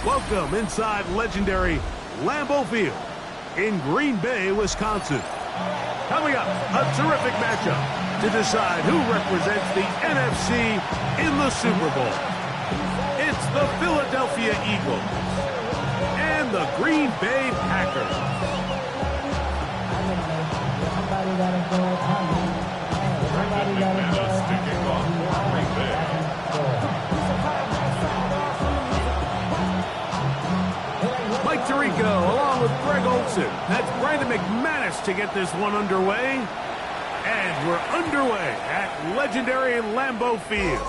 Welcome inside legendary Lambeau Field in Green Bay, Wisconsin. Coming up, a terrific matchup to decide who represents the NFC in the Super Bowl. It's the Philadelphia Eagles and the Green Bay Packers. Mike Tirico along with Greg Olson. That's Brandon McManus to get this one underway. And we're underway at legendary Lambeau Field.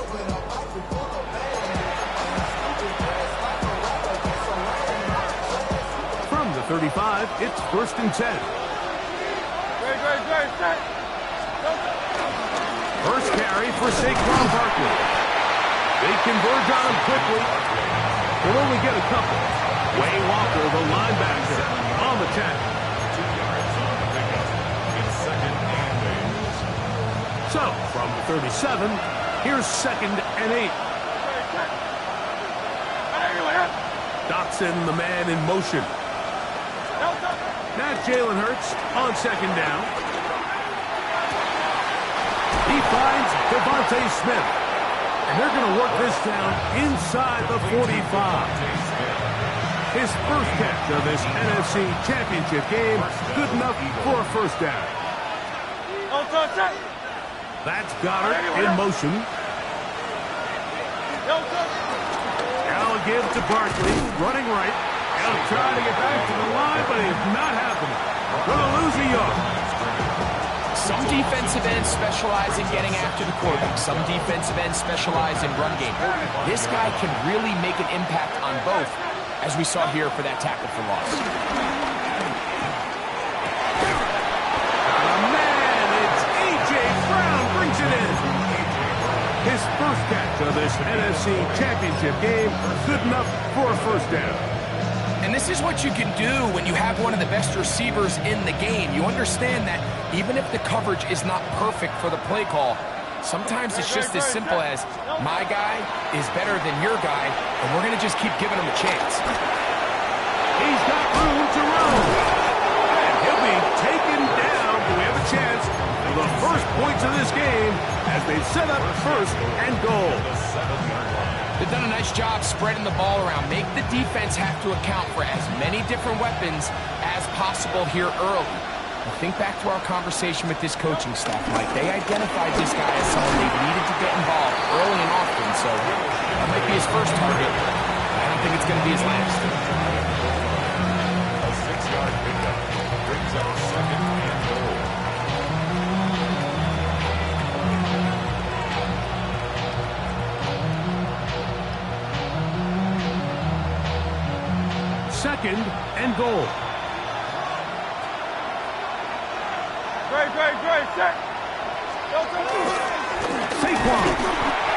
From the 35, it's 1st and 10. First carry for Saquon Barkley. They converge on him quickly. They'll only get a couple. Way Walker, the linebacker, on the tackle. 2 yards on the pickup. It's 2nd and 8. So, from the 37, here's 2nd and 8. Dotson, the man in motion. Now Jalen Hurts on 2nd down. He finds Devontae Smith. And they're going to work this down inside the 45. His first catch of this NFC Championship game, good enough for a 1st down. That's Goddard in motion. Now a give to Barkley, running right. He'll try to get back to the line, but it's not happening. Going to lose a yard. Some defensive ends specialize in getting after the quarterback. Some defensive ends specialize in run game. This guy can really make an impact on both, as we saw here for that tackle for loss. Man, it's A.J. Brown brings it in. His first catch of this NFC Championship game, good enough for a 1st down. And this is what you can do when you have one of the best receivers in the game. You understand that even if the coverage is not perfect for the play call, sometimes it's just as simple as, my guy is better than your guy, and we're going to just keep giving him a chance. He's got room to run. And he'll be taken down. Do we have a chance for the first points of this game as they set up 1st and goal? They've done a nice job spreading the ball around. Make the defense have to account for as many different weapons as possible here early. Now think back to our conversation with this coaching staff, Mike. They identified this guy as someone they needed to get involved early and often, so that might be his first target. I don't think it's going to be his last. A 6-yard pickup brings up 2nd and goal. Second and goal. Saquon.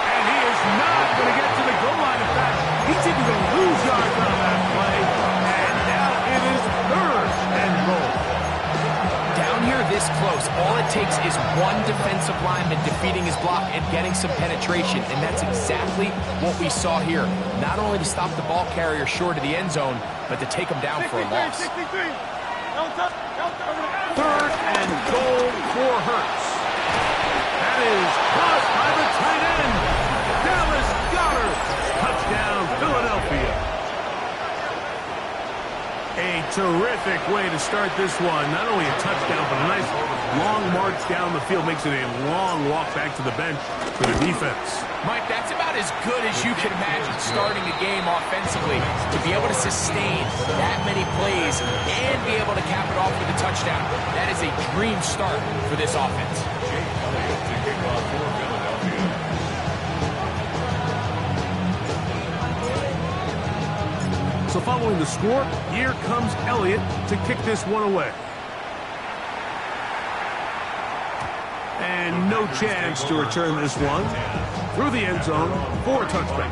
And he is not going to get to the goal line. In fact, he's even going to lose yards on that play. And now it is 3rd and goal. Down here this close, all it takes is one defensive lineman defeating his block and getting some penetration, and that's exactly what we saw here. Not only to stop the ball carrier short of the end zone, but to take him down for a loss. 3rd and goal for Hurts. That is crossed by the tight end, Dallas Goddard. Touchdown, Philadelphia. A terrific way to start this one. Not only a touchdown, but a nice long march down the field. Makes it a long walk back to the bench for the defense. Mike, that's about as good as you can imagine starting a game offensively. To be able to sustain that many plays and be able to cap it off with a touchdown, that is a dream start for this offense. To kick off for Philadelphia. So following the score, here comes Elliott to kick this one away. And no chance to return this one through the end zone for a touchback.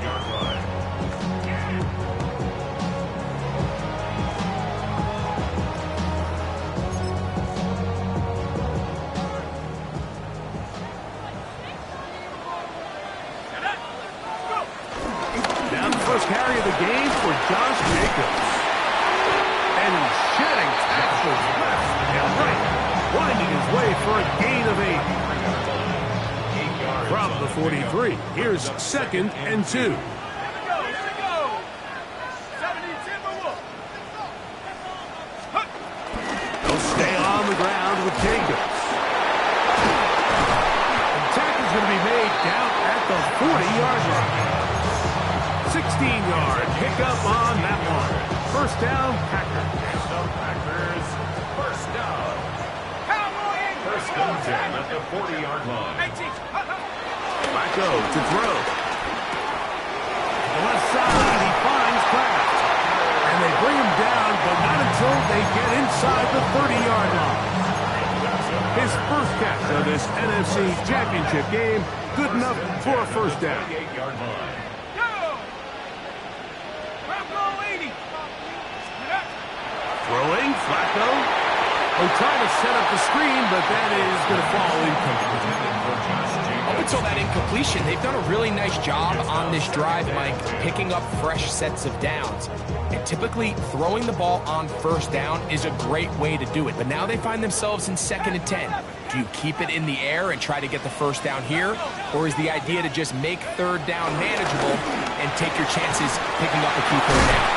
Now the first carry of the game for Josh Jacobs. And he's shedding tackles left and right, winding his way for a gain of 8. From the 43, here's 2nd and 2. They'll stay on the ground with Jacobs. The tackle's going to be made down at the 40-yard line. 16-yard pickup on that one. First down, Packers. Packers, first down. First and 10 at the 40-yard line. Flacco to throw. The left side, he finds Kraft. And they bring him down, but not until they get inside the 30-yard line. His first catch of this NFC Championship game, good enough for a first down. 38-yard line. Throwing, Flacco. They try to set up the screen, but that is going to fall incomplete. Up until that incompletion, they've done a really nice job on this drive, Mike, picking up fresh sets of downs. And typically, throwing the ball on first down is a great way to do it. But now they find themselves in 2nd and 10. Do you keep it in the air and try to get the first down here? Or is the idea to just make 3rd down manageable and take your chances picking up a key 3rd down?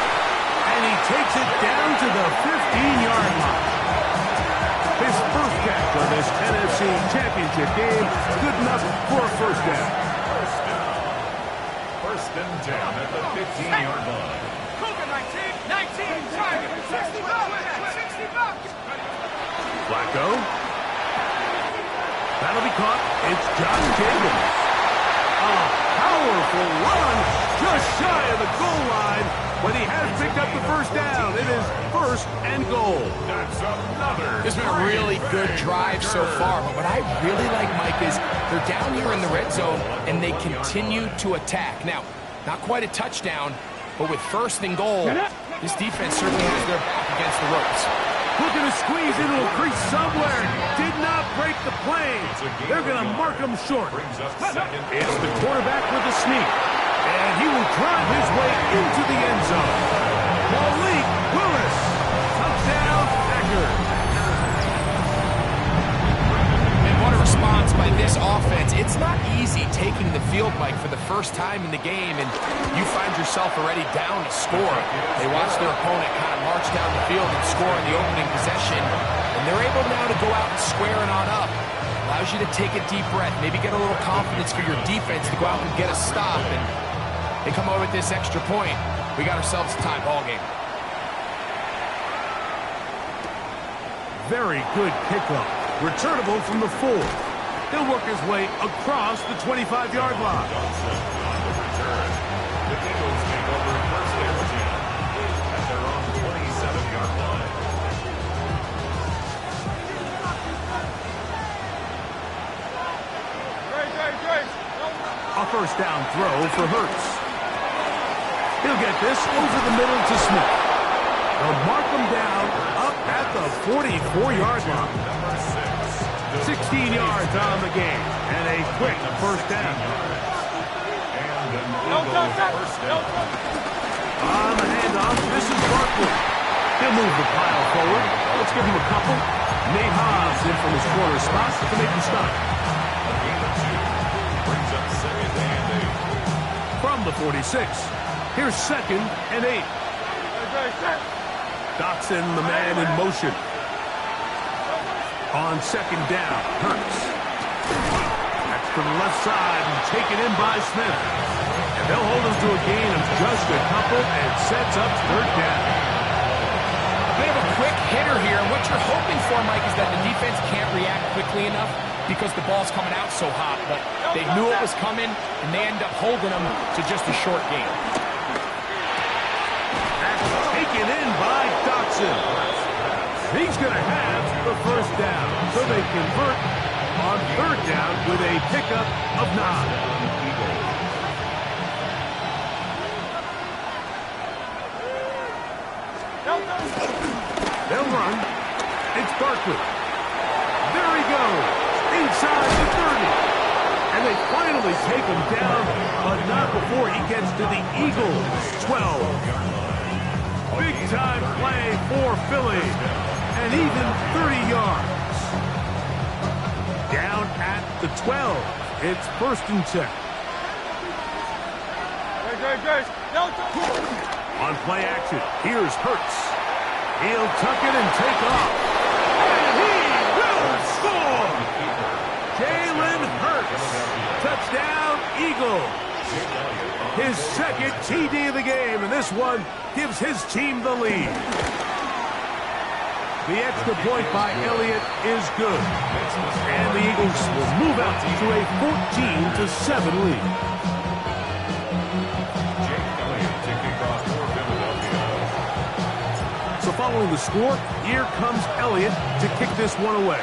And he takes it down to the 15-yard line. His first catch of this NFC Championship game, good enough for a first down. First and 10 at the 15-yard line. Flacco. That'll be caught. It's Josh Jacobs. A powerful run just shy of the goal line, but he has picked up the first down. It is 1st and goal. That's another. It's been a really good drive so far, but what I really like, Mike, is they're down here in the red zone, and they continue to attack. Now, not quite a touchdown, but with 1st and goal, this defense certainly has their back against the ropes. Looking to squeeze into a crease somewhere. Did not break the plane. They're going to mark him short. It's the quarterback with a sneak. And he will drive his way into the end zone. Malik Willis. Touchdown, Packers. And what a response by this offense. It's not easy taking the field, Mike, for the first time in the game, and you find yourself already down to score. They watch their opponent kind of march down the field and score in the opening possession, and they're able now to go out and square it on up. Allows you to take a deep breath, maybe get a little confidence for your defense to go out and get a stop, and they come over with this extra point. We got ourselves a tie ball game. Very good kickoff. Returnable from the 4. He'll work his way across the 25-yard line. The Eagles take over first and 10 at their own 27-yard line. A first down throw for Hurts. He'll get this over the middle to Smith. They'll mark him down up at the 44-yard line. 16 yards on the game, and a quick first down. On the handoff, this is Barkley. He'll move the pile forward. Let's give him a couple. Nate Hobbs in from his corner spot to make the stop. Brings up 2nd and 8. From the 46, here's 2nd and 8. Dotson, the man in motion. On 2nd down, Hurts. That's to the left side and taken in by Smith. And they'll hold him to a gain of just a couple and sets up 3rd down. They have a quick hitter here, and what you're hoping for, Mike, is that the defense can't react quickly enough because the ball's coming out so hot. But they knew it was coming, and they end up holding them to just a short gain. That's taken in by Dotson. He's going to have the first down, so they convert on 3rd down with a pickup of 9. They'll run. It's Barkley. There he goes, inside the 30. And they finally take him down, but not before he gets to the Eagles' 12. Big-time play for Philly. And even 30 yards. Down at the 12. It's 1st and 10. On play action, here's Hurts. He'll tuck it and take off. And he will score! Jalen Hurts. Touchdown, Eagles. His 2nd TD of the game, and this one gives his team the lead. The extra point by Elliott is good. And the Eagles will move out to a 14-7 lead. So following the score, here comes Elliott to kick this one away.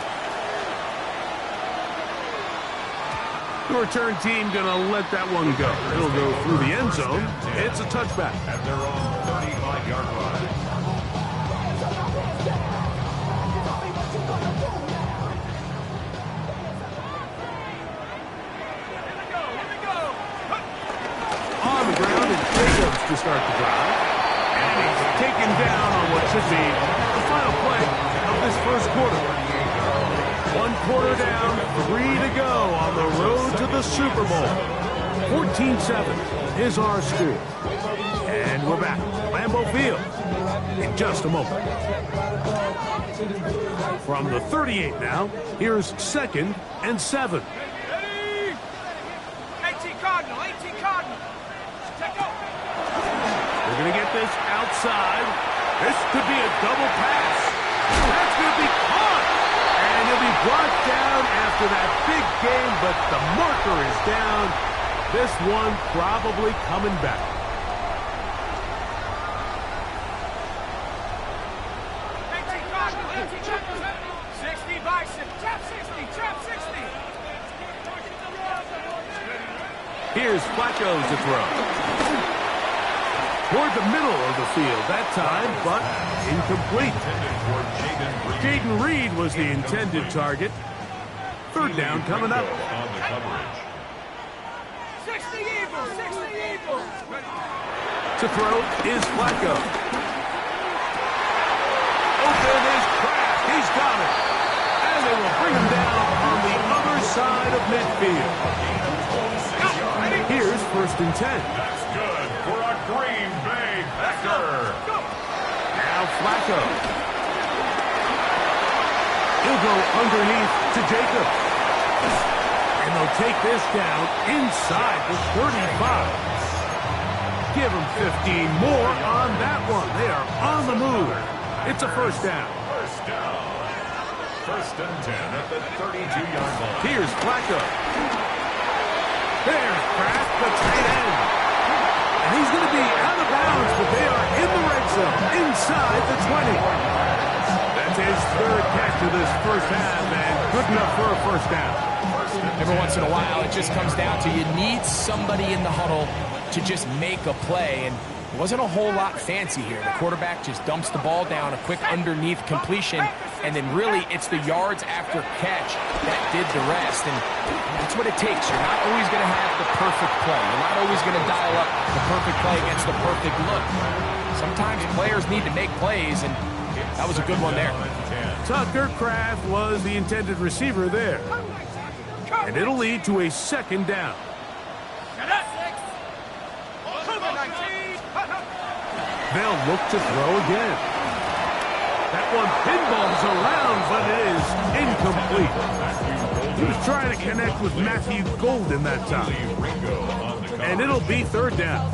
The return team going to let that one go. It'll go through the end zone. It's a touchback. At their own 35-yard line. On the ground, it's Jacobs to start the drive. And he's taken down on what should be the final play of this first quarter. 1 quarter down, 3 to go on the road to the Super Bowl. 14-7 is our score. And we're back at Lambeau Field in just a moment. From the 38 now, here's 2nd and 7. 18 Cardinal. They're going to get this outside. This could be a double pass. That's going to be caught. And he'll be brought down after that big game, but the marker is down. This one probably coming back. Here's Flacco to throw. Toward the middle of the field that time, but incomplete. Jaden Reed was the intended target. 3rd down coming up. 60 Eagles. To throw is Flacco. Open is Kraft. He's got it. And they will bring him down on the other side of midfield. Here's 1st and 10. That's good for a Green Bay Packer. Now Flacco. He'll go underneath to Jacob. And they'll take this down inside the 35. Give them 15 more on that one. They are on the move. It's a 1st down. 1st and 10 at the 32-yard line. Here's Flacco. There's Kraft, the tight end. And he's going to be out of bounds, but they are in the red zone, inside the 20. That's his 3rd catch of this first half, and good enough for a 1st down. Every once in a while, it just comes down to you need somebody in the huddle to just make a play, and it wasn't a whole lot fancy here. The quarterback just dumps the ball down, a quick underneath completion, and then really it's the yards after catch that did the rest, and that's what it takes. You're not always going to have the perfect play. You're not always going to dial up the perfect play against the perfect look. Sometimes players need to make plays, and that was a good one there. Tucker Kraft was the intended receiver there. And it'll lead to a 2nd down. They'll look to throw again. That one pinballs around, but it is incomplete. He was trying to connect with Matthew Golden that time. And it'll be 3rd down.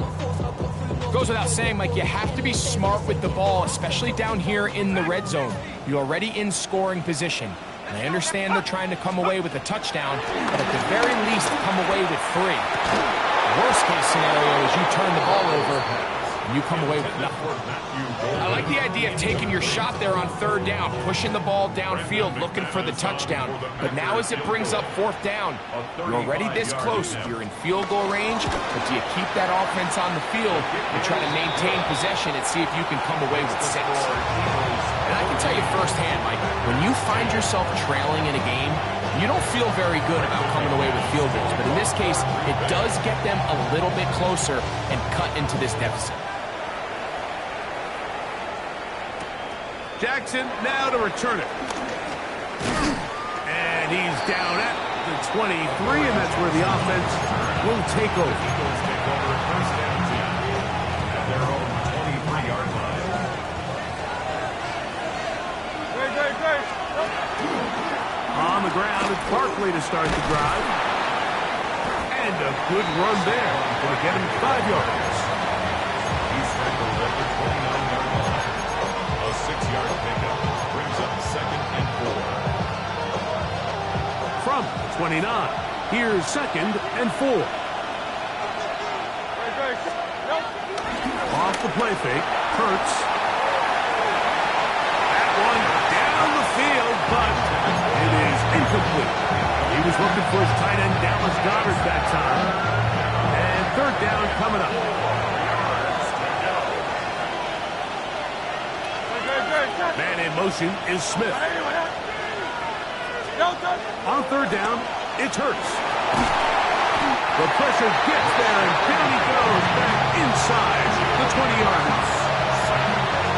Goes without saying, Mike, you have to be smart with the ball, especially down here in the red zone. You're already in scoring position. And I understand they're trying to come away with a touchdown, but at the very least, come away with 3. The worst case scenario is you turn the ball over and you come away with nothing. I like the idea of taking your shot there on 3rd down, pushing the ball downfield, looking for the touchdown. But now as it brings up 4th down, you're already this close. You're in field goal range, but do you keep that offense on the field and try to maintain possession and see if you can come away with 6? And I can tell you firsthand, Mike, when you find yourself trailing in a game, you don't feel very good about coming away with field goals. But in this case, it does get them a little bit closer and cut into this deficit. Jackson now to return it. And he's down at the 23, and that's where the offense will take over. Eagles take over first down 10 at their own 23-yard line. On the ground, it's Barkley to start the drive. And a good run there. Going to get him 5 yards. He's tackled at the 29-yard line. A 6-yard pickup brings up 2nd and 4. From the 29, here's 2nd and 4. Off the play fake, Hurts. That one down the field, but it is incomplete. He was looking for his tight end, Dallas Goedert, that time. And 3rd down coming up. Man in motion is Smith. On 3rd down, it's Hurts. The pressure gets there, and down he goes back inside the 20 yards.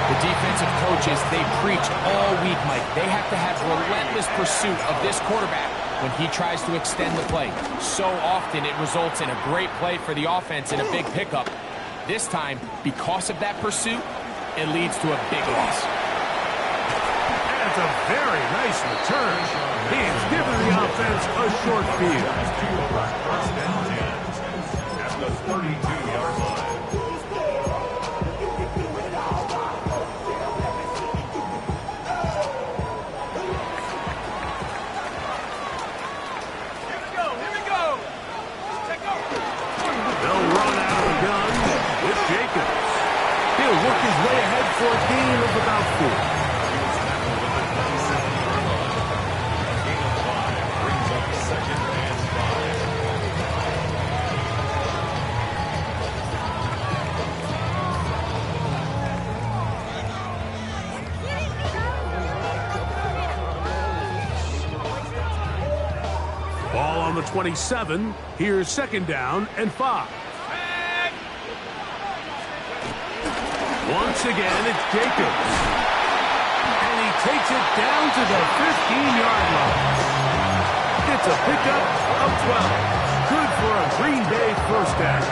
The defensive coaches, they preach all week, Mike. They have to have relentless pursuit of this quarterback when he tries to extend the play. So often it results in a great play for the offense and a big pickup. This time, because of that pursuit, it leads to a big loss. That's a very nice return. He's given the offense a short field. First down 10 at the 32-yard line. They'll run out of the gun with Jacobs. He'll work his way ahead for a gain of about 4. Ball on the 27. Here's 2nd down and 5. Once again, it's Jacobs. And he takes it down to the 15-yard line. It's a pickup of 12. Good for a Green Bay first down.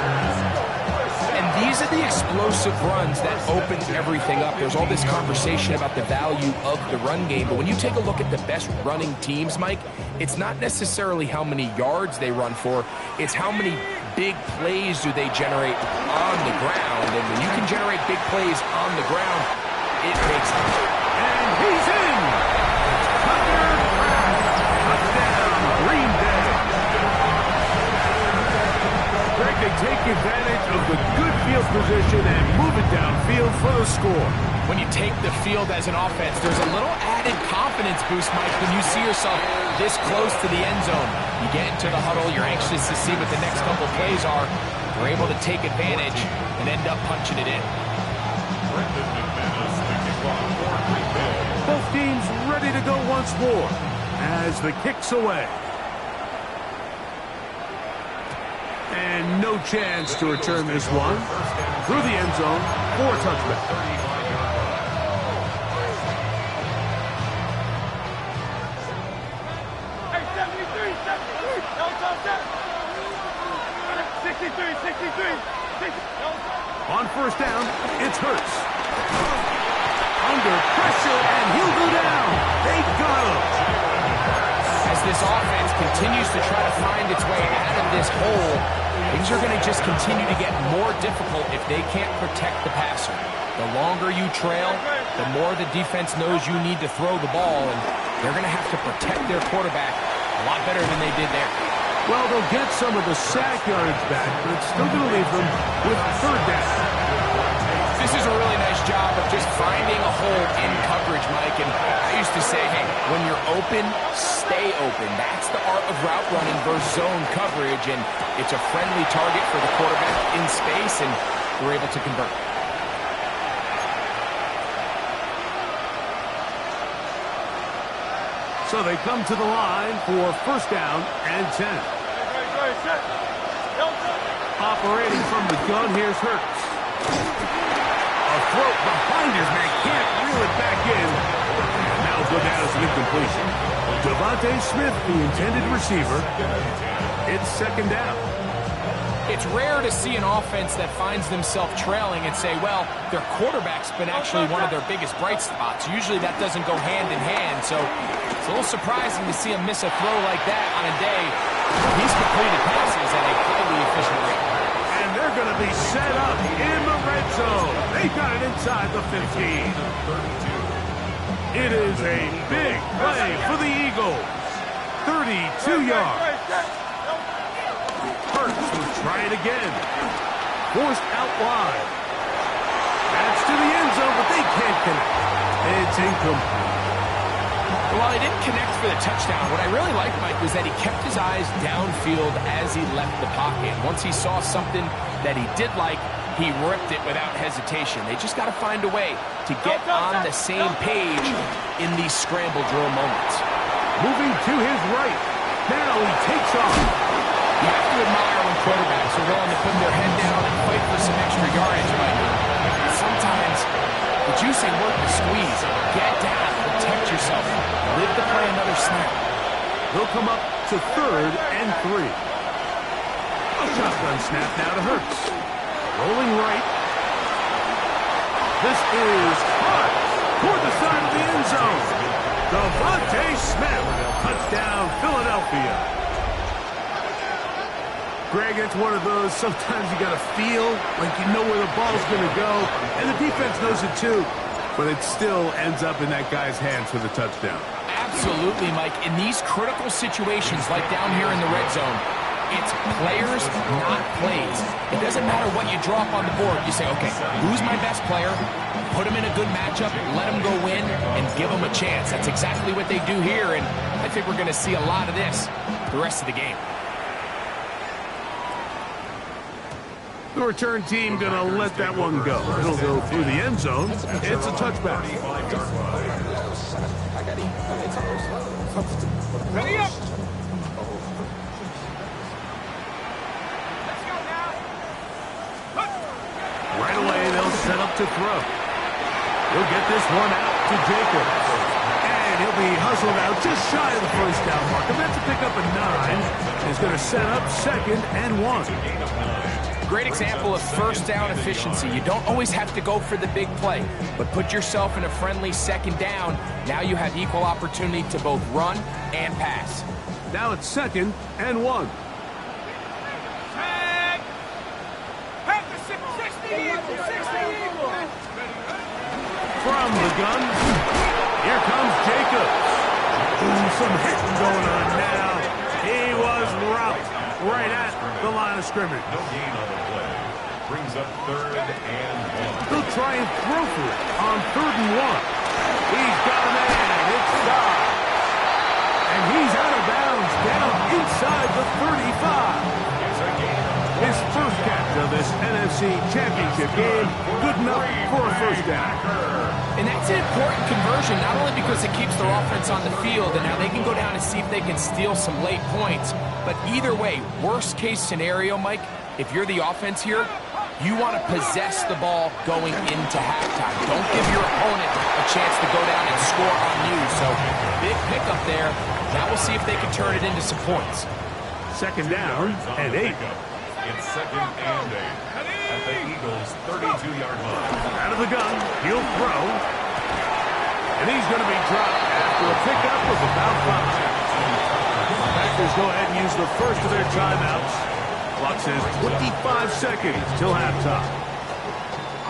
And these are the explosive runs that open everything up. There's all this conversation about the value of the run game, but when you take a look at the best running teams, Mike, it's not necessarily how many yards they run for, it's how many big plays do they generate on the ground. And when you can generate big plays on the ground, it makes sense. And he's in! Touchdown, Green Bay! Greg, they take advantage of the good field position and move it downfield for the score. When you take the field as an offense, there's a little added confidence boost, Mike, when you see yourself this close to the end zone. You get into the huddle, you're anxious to see what the next couple plays are. You're able to take advantage and end up punching it in. Both teams ready to go once more as the kick's away. And no chance to return this one. Through the end zone for a touchback. On 1st down, it's Hurts. Under pressure, and he'll go down. They got him. As this offense continues to try to find its way out of this hole, things are going to just continue to get more difficult if they can't protect the passer. The longer you trail, the more the defense knows you need to throw the ball, and they're going to have to protect their quarterback a lot better than they did there. Well, they'll get some of the sack yardage back, but it's still going to leave them with 3rd down. This is a really nice job of just finding a hole in coverage, Mike. And I used to say, hey, when you're open, stay open. That's the art of route running versus zone coverage. And it's a friendly target for the quarterback in space, and we're able to convert. So they come to the line for 1st down and 10. Operating from the gun, here's Hurts. A throw behind his man, can't reel it back in. was an incompletion. Devontae Smith, the intended receiver. It's second down. It's rare to see an offense that finds themselves trailing and say, well, their quarterback's been actually one of their biggest bright spots. Usually that doesn't go hand in hand, so it's a little surprising to see him miss a throw like that on a day where he's completed passes at a highly efficient rate. And they're going to be set up in the red zone. They got it inside the 15. It is a big play for the Eagles. 32 yards. Hurts will try it again. Forced out wide. That's to the end zone, but they can't connect. It's incomplete. While he didn't connect for the touchdown, what I really liked, Mike, was that he kept his eyes downfield as he left the pocket. Once he saw something that he did like, he ripped it without hesitation. They just got to find a way to get on the same page in these scramble drill moments. Moving to his right. Now he takes off. You have to admire when quarterbacks are willing to put their head down and fight for some extra yardage, Mike. Sometimes the juice ain't worth the squeeze. Get down, protect yourself, live to play another snap. They'll come up to 3rd and 3. A shotgun snap now to Hurts. Rolling right. This is hot toward the side of the end zone. Devontae Smith. Touchdown, Philadelphia. Greg, it's one of those, sometimes you got to feel like you know where the ball's going to go, and the defense knows it too, but it still ends up in that guy's hands for the touchdown. Absolutely, Mike. In these critical situations, like down here in the red zone, it's players, not plays. It doesn't matter what you drop on the board. You say, okay, who's my best player? Put him in a good matchup, let him go win, and give him a chance. That's exactly what they do here, and I think we're going to see a lot of this the rest of the game. The return team going to let that one go. It'll go through the end zone. It's a touchback. Ready up. Right away, they'll set up to throw. He'll get this one out to Jacobs. And he'll be hustled out just shy of the first down mark. And that's a pickup of 9. Is going to set up 2nd and 1. Great example of first down efficiency. You don't always have to go for the big play, but put yourself in a friendly 2nd down. Now you have equal opportunity to both run and pass. Now it's 2nd and 1. From the gun, here comes Jacobs. Ooh, some hitting going on now. He was rocked right at the line of scrimmage. No gain on the play. Brings up 3rd and 1. He'll try and throw for it on 3rd and 1. He's got a man. It's Dodd. And he's out of bounds down inside the 35. His first catch of this NFC Championship game. Good enough for a first down. And that's an important conversion, not only because it keeps their offense on the field, and now they can go down and see if they can steal some late points. But either way, worst case scenario, Mike, if you're the offense here, you want to possess the ball going into halftime. Don't give your opponent a chance to go down and score on you. So big pickup there. Now we'll see if they can turn it into some points. 2nd down and 8. It's 2nd and 8 at the Eagles' 32-yard line. Out of the gun, he'll throw. And he's going to be dropped after a pickup of about 5. Packers go ahead and use the first of their timeouts. Clock says 25 seconds till halftime.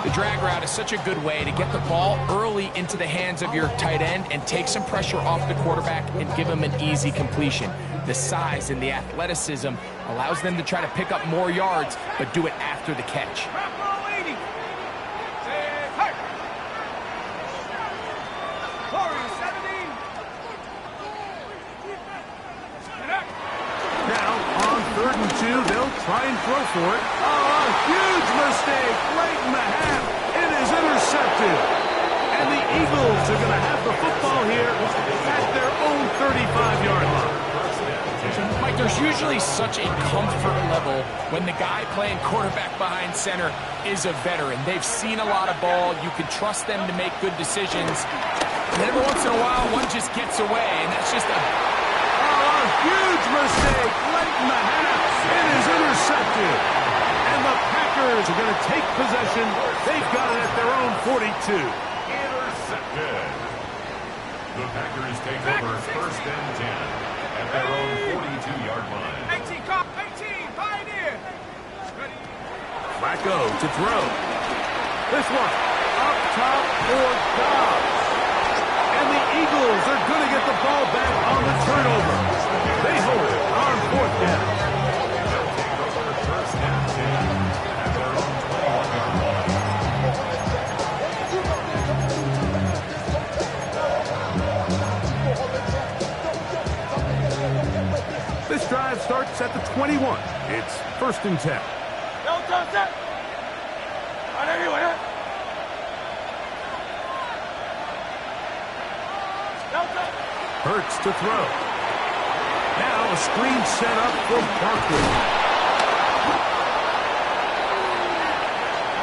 The drag route is such a good way to get the ball early into the hands of your tight end and take some pressure off the quarterback and give him an easy completion. The size and the athleticism allows them to try to pick up more yards, but do it after the catch. Now, on 3rd and 2, they'll try and throw for it. Oh, a huge mistake late in the half. It is intercepted. And the Eagles are going to have the football here at their own 35-yard line. Mike, there's usually such a comfort level when the guy playing quarterback behind center is a veteran. They've seen a lot of ball. You can trust them to make good decisions. And every once in a while, one just gets away, and that's just a... Oh, a huge mistake late in the half. It is intercepted. And the Packers are going to take possession. They've got it at their own 42. Intercepted. The Packers take over first and 10 at their own 42-yard line. 18, cop, 18, Pioneer. Flacco to throw. This one up top for Dobbs. And the Eagles are going to get the ball back on the turnover. They hold it on fourth down. They'll take over first and 10 at their own 21-yard line. This drive starts at the 21. It's first and 10. Hurts to throw. Now a screen set up for Barkley.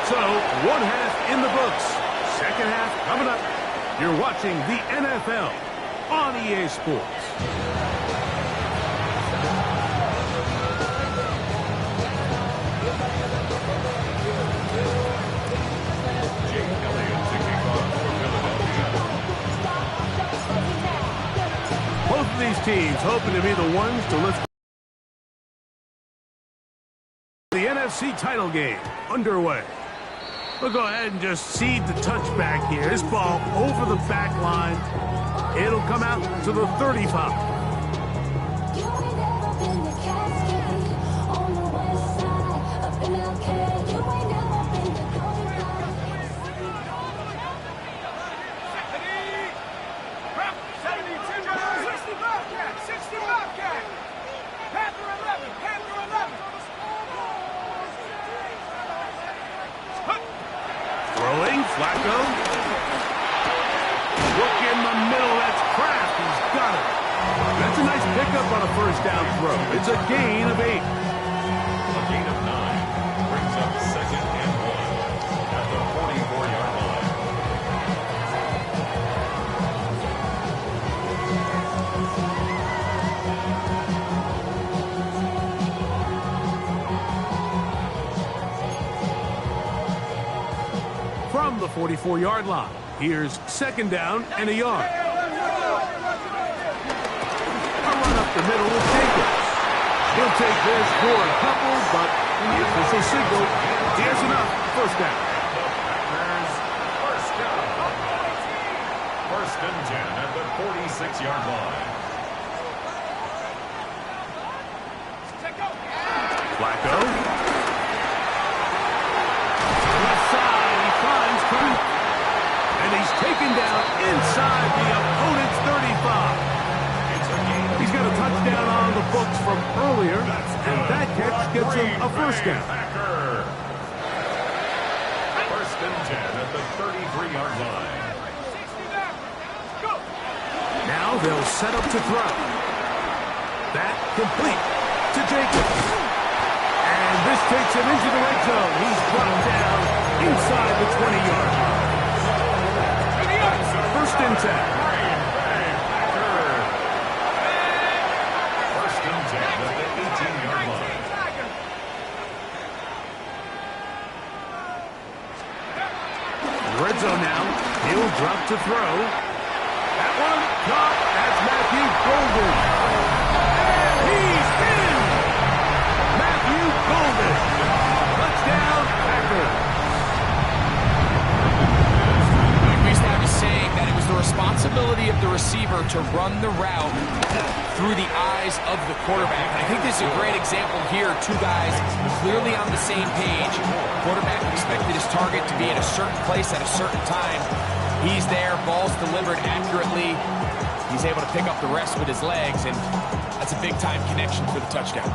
So, one half in the books. Second half coming up. You're watching the NFL on EA Sports. Both of these teams hoping to be the ones to lift the NFC title game underway. We'll go ahead and just cede the touchback here. This ball over the back line. It'll come out to the 35. Flacco. Look in the middle. That's Kraft. He's got it. That's a nice pickup on a first down throw. It's a gain of 8. A gain of 9 brings up second and 1 at the 44-yard line. From the 44-yard line, here's second down and a yard. A run up the middle with Jacobs. He'll take this for a couple, but the official signal, he has enough. First down. First down. First and 10 at the 46-yard line. Flacco. And he's taken down inside the opponent's 35. He's got a touchdown on the books from earlier, and that catch gets him a first down. First and 10 at the 33-yard line. Now they'll set up to throw. That complete to Jacobs. And this takes him into the red zone. He's brought down inside the 20-yard line. First and 10. First and 10 at the 18-yard line. Red zone now. He'll drop to throw. That one caught. That's Matthew Golden. And he's in. Matthew Golden. Touchdown, Packers. Saying that it was the responsibility of the receiver to run the route through the eyes of the quarterback. And I think this is a great example here. Two guys clearly on the same page. Quarterback expected his target to be at a certain place at a certain time. He's there, ball's delivered accurately. He's able to pick up the rest with his legs, and that's a big-time connection for the touchdown.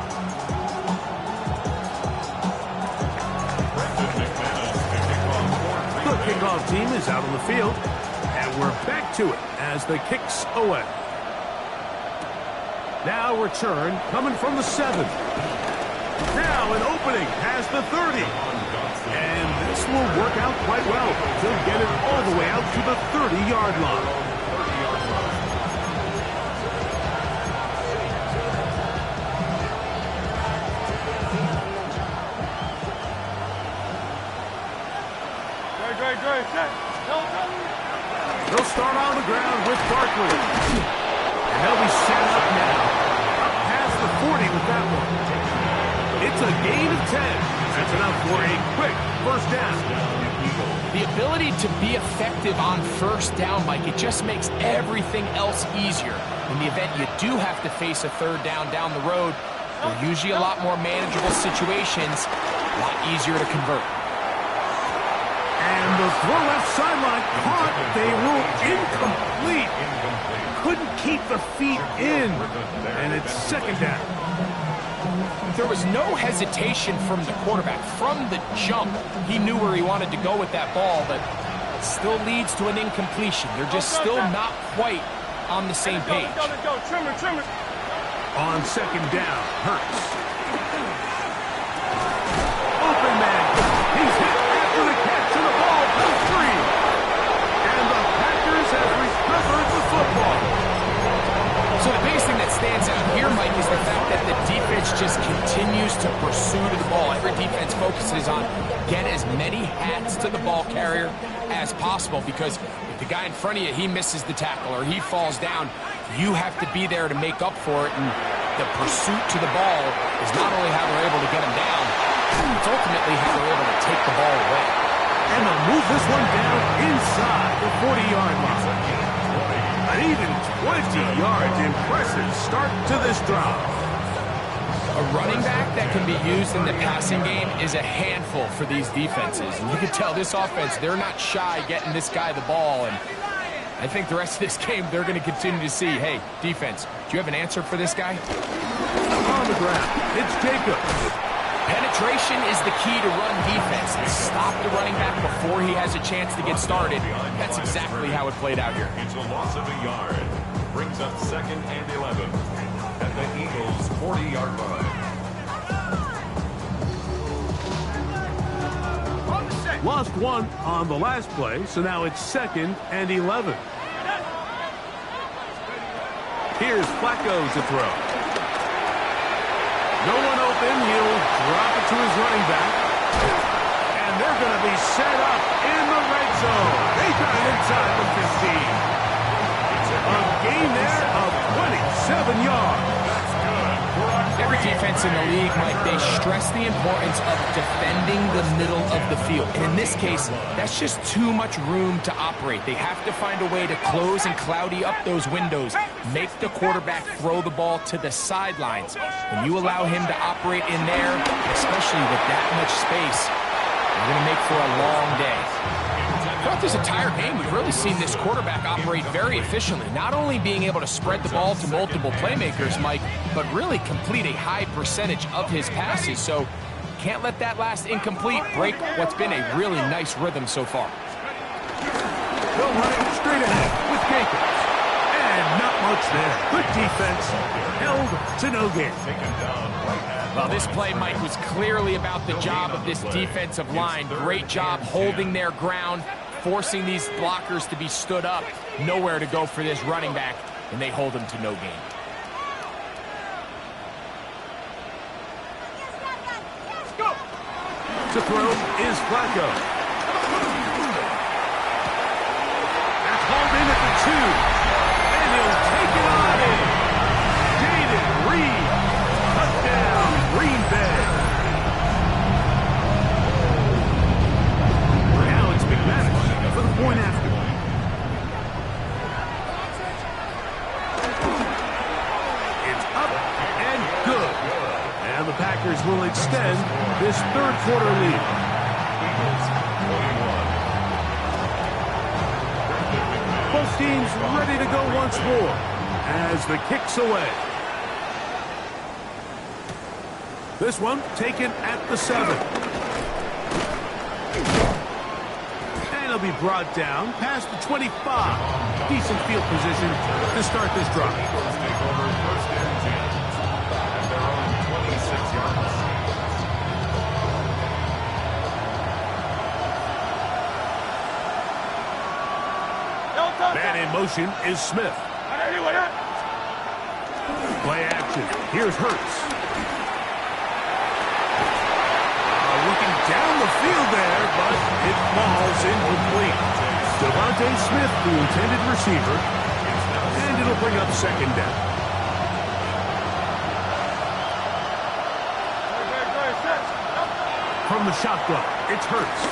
The kickoff team is out on the field. And we're back to it as the kick's away. Now return coming from the 7. Now an opening past the 30. And this will work out quite well. He'll get it all the way out to the 30-yard line. They'll start on the ground with Barkley. And they'll be set up now. Up past the 40 with that one. It's a gain of 10. That's enough for a quick first down. The ability to be effective on first down, Mike, it just makes everything else easier. In the event you do have to face a third down the road, they're usually a lot more manageable situations, a lot easier to convert. And the throw left sideline caught. They rule incomplete. Couldn't keep the feet in. And it's second down. There was no hesitation from the quarterback. From the jump, he knew where he wanted to go with that ball, but it still leads to an incompletion. They're just still not quite on the same page. Trimmer. On second down, Hurts. Open man. He's hit after the catch, and the ball goes free. And the Packers have recovered the football. So the biggest thing that stands out here, Mike, is the fact that the defense just continues to pursue to the ball. Every defense focuses on get as many hats to the ball carrier as possible, because if the guy in front of you, he misses the tackle or he falls down, you have to be there to make up for it. And the pursuit to the ball is not only how they're able to get him down, it's ultimately how they're able to take the ball away. And they'll move this one down inside the 40-yard line. An even 20 yards. Impressive start to this drive. A running back that can be used in the passing game is a handful for these defenses. And you can tell this offense, they're not shy getting this guy the ball. And I think the rest of this game, they're going to continue to see, hey, defense, do you have an answer for this guy? On the ground, it's Jacobs. Penetration is the key to run defense. Stop the running back before he has a chance to get started. That's exactly how it played out here. It's a loss of a yard. Brings up second and 11 at the Eagles' 40-yard line. Lost one on the last play, so now it's second and 11. Here's Flacco to throw. No one open. He'll drop it to his running back. And they're going to be set up in the red zone. They got it inside the 15. A gain there of 27 yards. Every defense in the league, Mike, they stress the importance of defending the middle of the field. And in this case, that's just too much room to operate. They have to find a way to close and cloudy up those windows, make the quarterback throw the ball to the sidelines. When you allow him to operate in there, especially with that much space, you're going to make for a long day. Throughout this entire game, we've really seen this quarterback operate very efficiently, not only being able to spread the ball to multiple playmakers, Mike, but really complete a high percentage of his passes. So can't let that last incomplete break what's been a really nice rhythm so far. They'll run it straight ahead with Jacobs. And not much there. Good defense. Held to no gain. Well, this play, Mike, was clearly about the job of this defensive line. Great job holding their ground, forcing these blockers to be stood up. Nowhere to go for this running back, and they hold him to no gain. To throw is Flacco. That's hauled in at the 2. And he'll take it on in. Jaden Reed. Touchdown, Green Bay. Now it's McManus for the point after. It's up and good. And the Packers will extend this third quarter lead. Both teams ready to go once more as the kick's away. This one taken at the 7. And it'll be brought down past the 25. Decent field position to start this drive. Take over first and 10 at their own 26 yards. Man in motion is Smith. Play action. Here's Hurts. Looking down the field there, but it falls incomplete. So Smith, the intended receiver, and it'll bring up second down. From the shotgun, it's Hurts.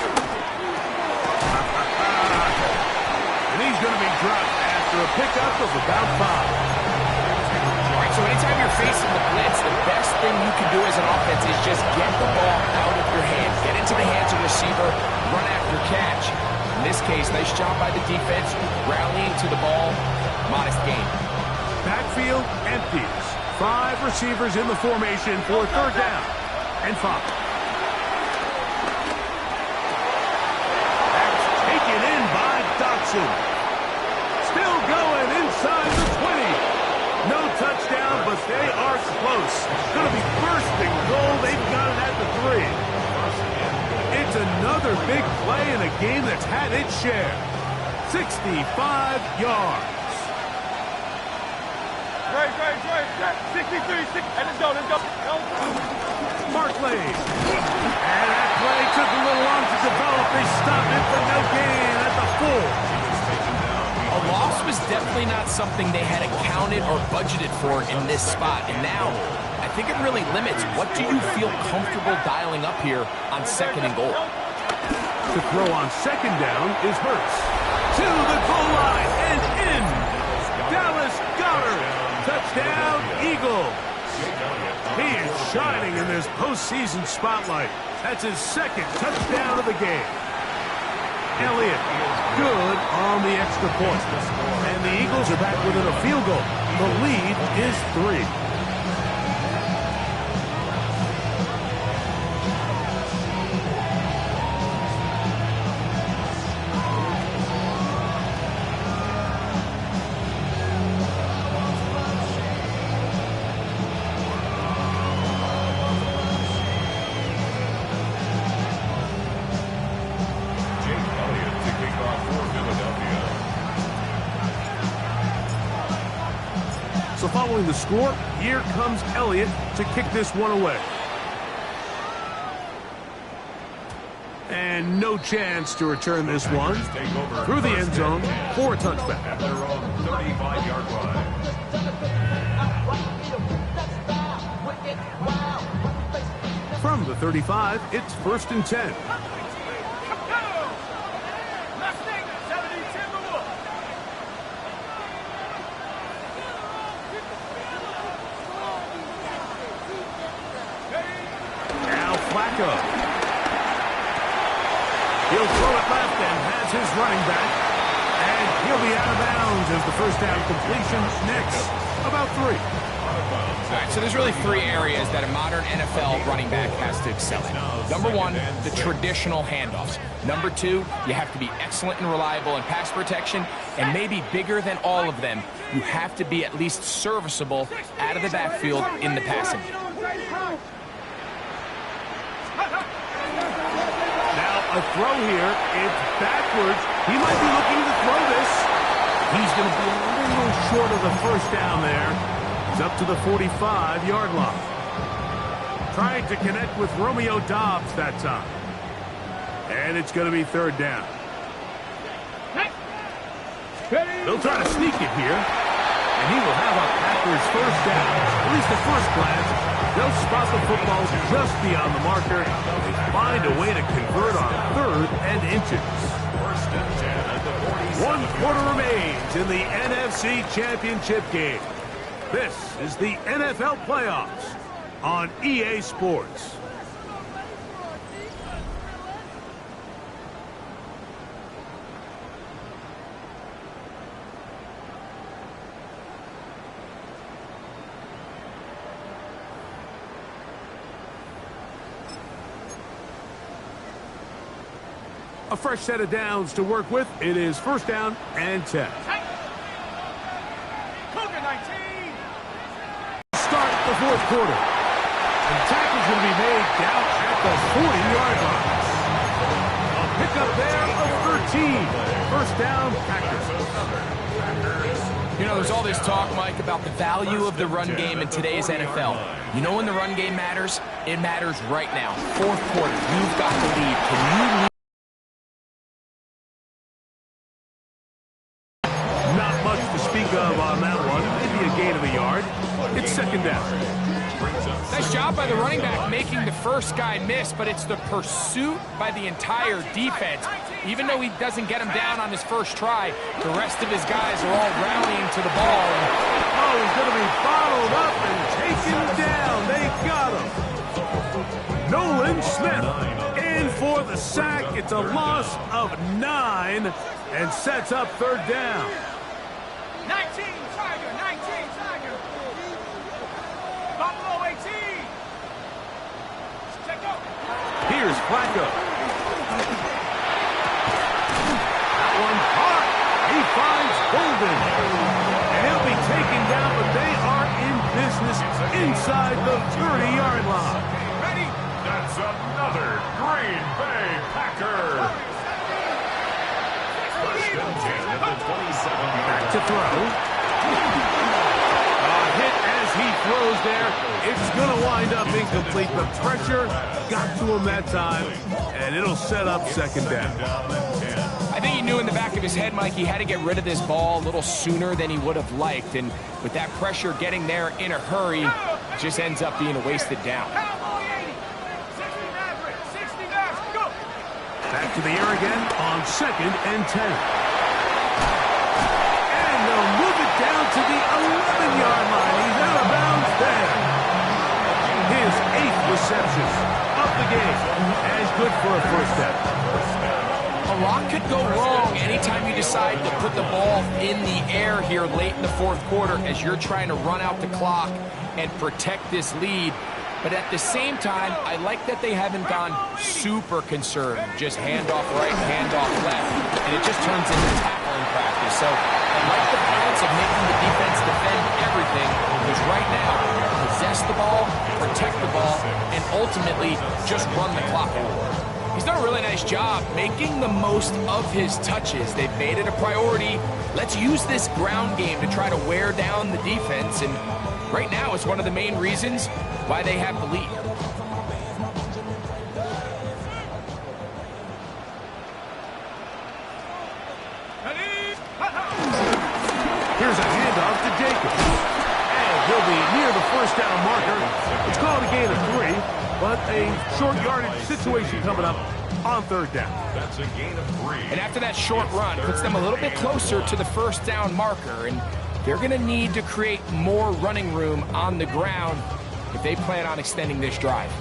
And he's going to be dropped after a pickup of about 5. All right, so anytime you're facing the blitz, the best thing you can do as an offense is just get the ball out of your hands. Get into the hands of the receiver, run after catch. In this case, nice job by the defense, rallying to the ball, modest gain. Backfield empties. 5 receivers in the formation for third down and 5. That's taken in by Dotson. Still going inside the 20. No touchdown, but they are close. Going to be first and goal. They've got it at the 3. It's another big play in a game that's had its share. 65 yards. Great. 63, 6, and let's go. Barkley. And that play took a little long to develop. They stopped it, but no gain at the 4. A loss was definitely not something they had accounted or budgeted for in this spot. And now, I think it really limits what do you feel comfortable dialing up here on second and goal. To throw on second down is Hurts. To the goal line and in. Dallas Goedert. Touchdown, Eagles. He is shining in this postseason spotlight. That's his second touchdown of the game. Elliott, good on the extra point. And the Eagles are back within a field goal. The lead is 3. So following the score, here comes Elliott to kick this one away. And no chance to return this one through the end zone for a touchback. At their own 35-yard line. From the 35, it's 1st and 10. Flacco. He'll throw it left and has his running back. And he'll be out of bounds as the first down completion next. About 3. All right, so there's really 3 areas that a modern NFL running back has to excel in. Number 1, the traditional handoffs. Number 2, you have to be excellent and reliable in pass protection. And maybe bigger than all of them, you have to be at least serviceable out of the backfield in the passing. A throw here. It's backwards. He might be looking to throw this. He's going to be a little short of the first down there. He's up to the 45-yard line. Trying to connect with Romeo Doubs that time. And it's going to be 3rd down. They'll try to sneak it here. And he will have a Packers first down. At least the first glance. They'll spot the football just beyond the marker. They find a way to convert on 3rd and inches. 1 quarter remains in the NFC Championship game. This is the NFL Playoffs on EA Sports. A fresh set of downs to work with. It is 1st down and 10. Start the 4th quarter. And the tackle's going to be made down at the 40-yard line. A pickup there of 13. 1st down, Packers. You know, there's all this talk, Mike, about the value of the run game in today's NFL. You know when the run game matters? It matters right now. 4th quarter, you've got the lead. Can you gain of a yard. It's second down. Nice job by the running back making the first guy miss, but it's the pursuit by the entire defense. Even though he doesn't get him down on his first try, the rest of his guys are all rallying to the ball. Oh, he's going to be bottled up and taken down. They got him. Nolan Smith in for the sack. It's a loss of 9 and sets up third down. 19, Tiger, 19, Tiger. Buffalo 18. Check out. Here's Flacco. That one caught. He finds Golden. And he'll be taken down, but they are in business inside the 30-yard line. Ready? That's another Green Bay Packer. First and 10 at the 27-yard Back to throw. Hit as he throws there. It's going to wind up incomplete. The pressure got to him that time, and it'll set up second down. I think he knew in the back of his head, Mike, he had to get rid of this ball a little sooner than he would have liked. And with that pressure getting there in a hurry, it just ends up being a wasted down. Cowboy 80. 60 Maverick. 60 Maverick. Go. Back to the air again on second and 10. And they'll move it down to the 11-yard line. He's out of bounds there. His 8th reception of the game. And good for a first down. A lot could go wrong anytime you decide to put the ball in the air here late in the fourth quarter as you're trying to run out the clock and protect this lead. But at the same time, I like that they haven't gone super conserved. Just handoff right, handoff left. And it just turns into tackling practice. So I like the balance of making the defense defend everything. Because right now, possess the ball, protect the ball, and ultimately just run the clock out. He's done a really nice job making the most of his touches. They've made it a priority. Let's use this ground game to try to wear down the defense. And right now, it's one of the main reasons why they have the lead. Here's a handoff to Jacobs. And he'll be near the first down marker. It's called a gain of 3. But a short yardage situation coming up on third down. That's a gain of 3. And after that short run, puts them a little bit closer to the first down marker. And they're going to need to create more running room on the ground if they plan on extending this drive.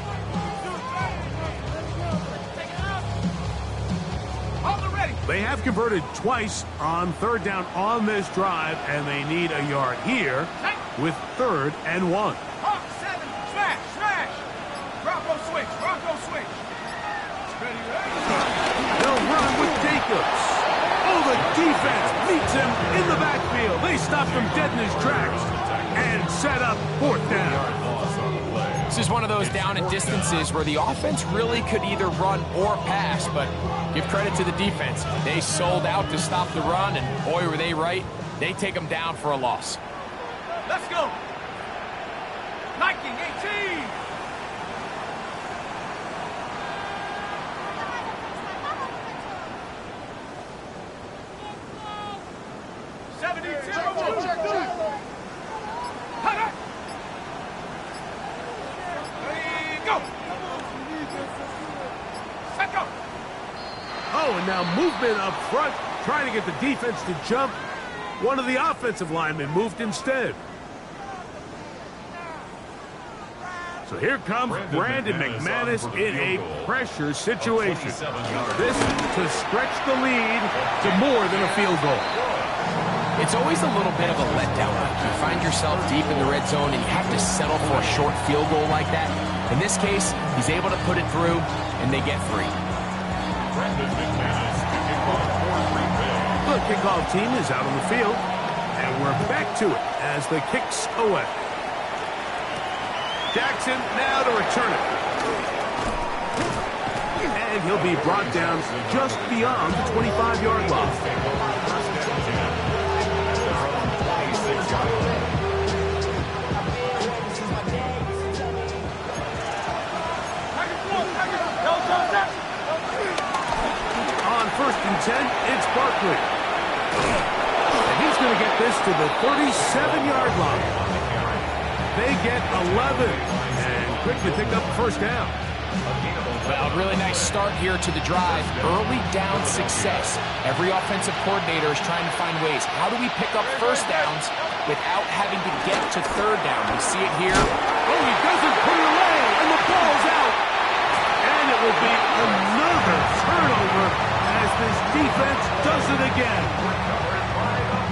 They have converted twice on third down on this drive, and they need a yard here with 3rd and 1. Hawk 7. Smash, smash. Bronco switch, Bronco switch. Ready, ready. They'll run with Jacobs. Oh, the defense meets him in the backfield. They stop him dead in his tracks and set up 4th down. This is one of those down and distances where the offense really could either run or pass, but give credit to the defense. They sold out to stop the run, and boy, were they right. They take them down for a loss. Let's go. 1918. Oh, and now movement up front, trying to get the defense to jump. One of the offensive linemen moved instead. So here comes Brandon McManus in a pressure situation. This to stretch the lead to more than a field goal. It's always a little bit of a letdown. You find yourself deep in the red zone and you have to settle for a short field goal like that. In this case, he's able to put it through and they get free. The kickoff team is out on the field, and we're back to it as the kick's away. Jackson now to return it. And he'll be brought down just beyond the 25-yard line. On 1st and 10, it's Barkley. And he's going to get this to the 37-yard line. They get 11 and quickly pick up the first down. Well, really nice start here to the drive. Early down success. Every offensive coordinator is trying to find ways. How do we pick up first downs without having to get to third down? We see it here. Oh, he doesn't put it away, and the ball's out. And it will be another turnover as this defense does it again.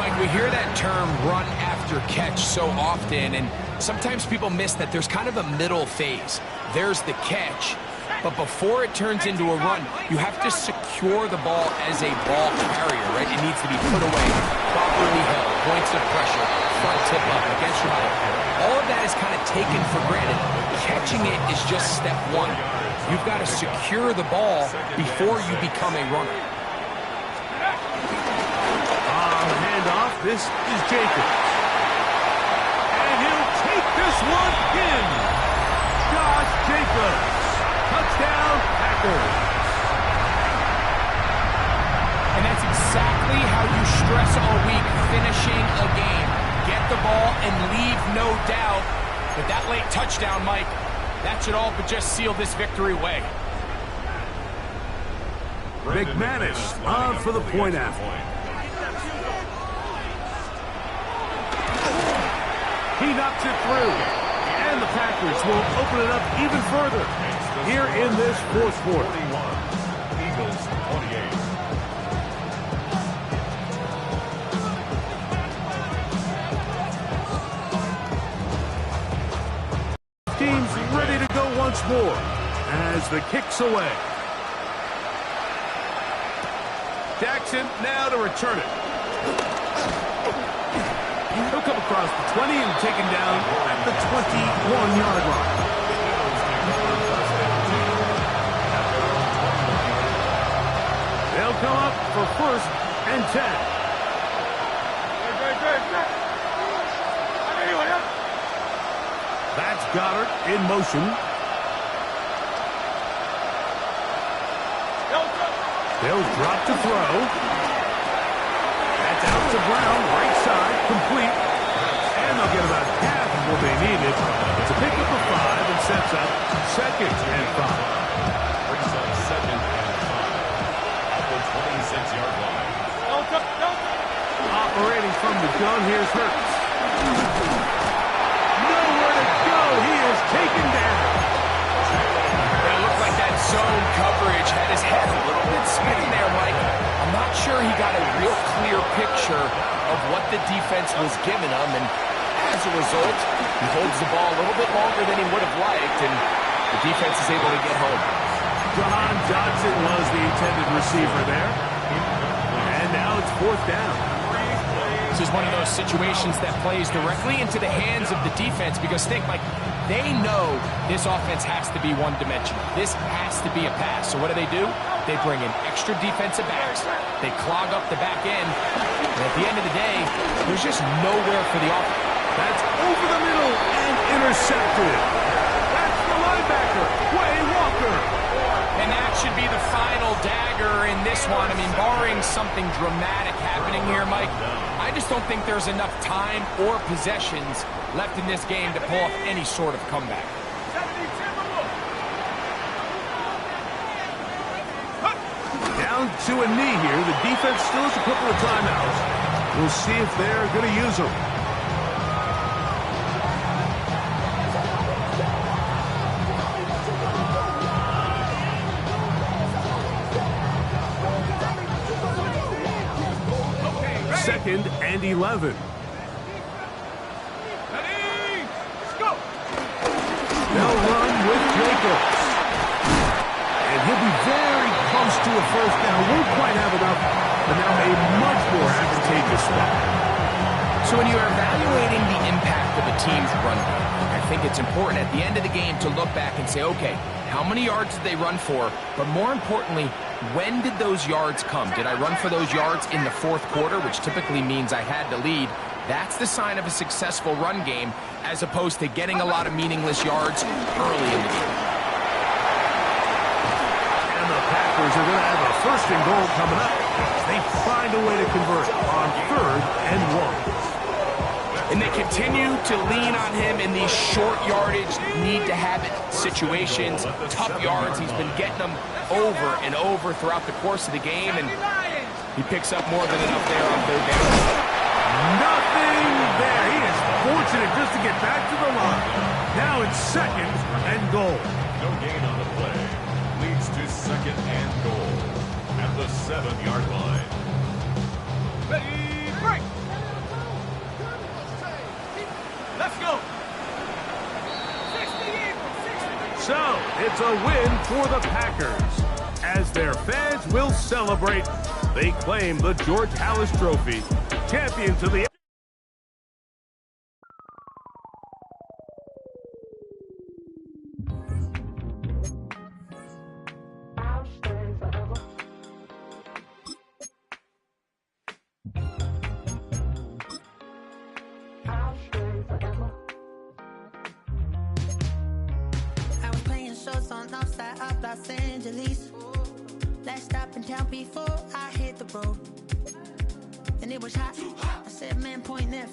Mike, we hear that term run after catch so often, and sometimes people miss that there's kind of a middle phase. There's the catch, but before it turns into a run, you have to secure the ball as a ball carrier, right? It needs to be put away, properly held, points of pressure, front tip up against your body. All of that is kind of taken for granted. Catching it is just step one. You've got to secure the ball before you become a runner. On the handoff, this is Jacobs. And he'll take this one in. Josh Jacobs. Touchdown, Packers. And that's exactly how you stress all week, finishing a game. Get the ball and leave no doubt. But that late touchdown, Mike, that should all but just seal this victory away. McManus on for the point after. He knocks it through. And the Packers will open it up even further here in this fourth quarter. Eagles 28. Team's ready to go once more as the kick's away. Jackson now to return it. He'll come across the 20 and taken down at the 21-yard line. They'll come up for first and 10. That's Goddard in motion. They'll drop to throw. That's out to Brown, right side, complete. And they'll get about half of what they needed. It's a pickup of 5 and sets up second and 5. Brings up second and 5 at the 26-yard line. Operating from the gun, here's Hurts. Nowhere to go. He is taken down. It looked like that zone coverage had his head a little bit spinning there, Mike. I'm not sure he got a real clear picture of what the defense was giving him, and as a result, he holds the ball a little bit longer than he would have liked, and the defense is able to get home. John Johnson was the intended receiver there. And now it's fourth down. This is one of those situations that plays directly into the hands of the defense because think, Mike, they know this offense has to be one-dimensional. This has to be a pass. So what do? They bring in extra defensive backs. They clog up the back end. And at the end of the day, there's just nowhere for the offense. That's over the middle and intercepted. That's the linebacker, Quay Walker. And that should be the final dagger in this one. I mean, barring something dramatic happening here, Mike, I just don't think there's enough time or possessions left in this game to pull off any sort of comeback. Down to a knee here. The defense still has a couple of timeouts. We'll see if they're going to use them. Second and 11. They'll run with Jacobs. And he'll be very close to a first down. Won't quite have enough, but now a much more advantageous spot. So when you're evaluating the impact of a team's run game, I think it's important at the end of the game to look back and say, okay, how many yards did they run for? But more importantly, when did those yards come? Did I run for those yards in the fourth quarter, which typically means I had to lead? That's the sign of a successful run game, as opposed to getting a lot of meaningless yards early in the game. And the Packers are going to have a first and goal coming up. They find a way to convert on 3rd and 1. And they continue to lean on him in these short yardage, need-to-have-it situations, tough yards. He's been getting them over and over throughout the course of the game, and he picks up more than enough there on 3rd down. Nothing there. He is fortunate just to get back to the line. Now it's 2nd and goal. No gain on the play. Leads to 2nd and goal at the 7-yard line. Ready, break. Let's go. 60. So, it's a win for the Packers. As their fans will celebrate, they claim the George Halas Trophy. Champions of the... I was playing shows on outside of Los Angeles. Last stop in town before I hit the road. And it was hot. I said, man, point that